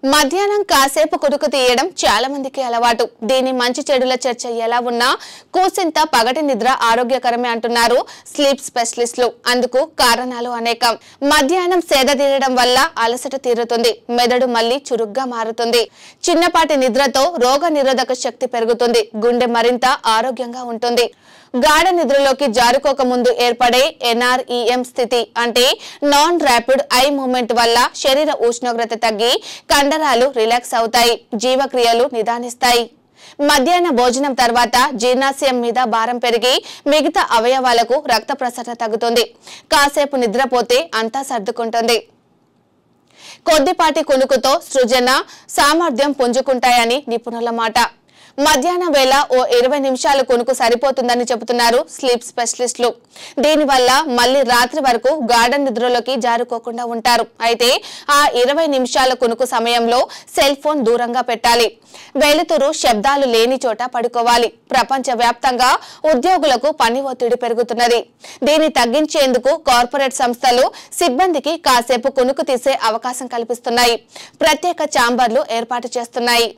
మధ్యాహ్నం కాసేపు కుడుకు తీయడం చాలా మందికి అలవాటు. దీని మంచి చెడుల చర్చ ఎలా ఉన్నా కూసింత పగటి నిద్ర ఆరోగ్యకరమే అంటున్నారు స్లీప్ స్పెషలిస్టులు. అందుకు కారణాలు అనేకం. మధ్యాహ్నం సేద తీరడం వల్ల అలసట తీరుతుంది, మెదడు మళ్లీ చురుగ్గా మారుతుంది. చిన్నపాటి నిద్రతో రోగ నిరోధక శక్తి పెరుగుతుంది, గుండె మరింత ఆరోగ్యంగా ఉంటుంది. గాఢ నిద్రలోకి జారుకోక ముందు ఏర్పడే NREM స్థితి అంటే నాన్ ర్యాపిడ్ ఐ మూవ్మెంట్ వల్ల శరీర ఉష్ణోగ్రత తగ్గి కండరాలు రిలాక్స్ అవుతాయి, జీవక్రియలు నిదానిస్తాయి. మధ్యాహ్న భోజనం తర్వాత జీర్ణాశయం మీద భారం పెరిగి మిగతా అవయవాలకు రక్త ప్రసరణ తగ్గుతుంది. కాసేపు నిద్రపోతే అంతా సర్దుకుంటుంది. కొద్దిపాటి కునుకుతో సృజన సామర్థ్యం పుంజుకుంటాయని నిపుణుల మాట. మధ్యాహ్నం వేళ ఓ 20 నిమిషాలు కునుకు సరిపోతుందని చెబుతున్నారు స్లీప్ స్పెషలిస్టులు. దీనివల్ల మళ్లీ రాత్రి వరకు గాఢ నిద్రలోకి జారుకోకుండా ఉంటారు. అయితే ఆ 20 నిమిషాల కునుకు సమయంలో సెల్ ఫోన్ దూరంగా పెట్టాలి. వెలుతురు, శబ్దాలు లేని చోట పడుకోవాలి. ప్రపంచ వ్యాప్తంగా ఉద్యోగులకు పని ఒత్తిడి పెరుగుతున్నది. దీన్ని తగ్గించేందుకు కార్పొరేట్ సంస్థలు సిబ్బందికి కాసేపు కునుకు తీసే అవకాశం కల్పిస్తున్నాయి. ప్రత్యేక ఛాంబర్లు ఏర్పాటు చేస్తున్నాయి.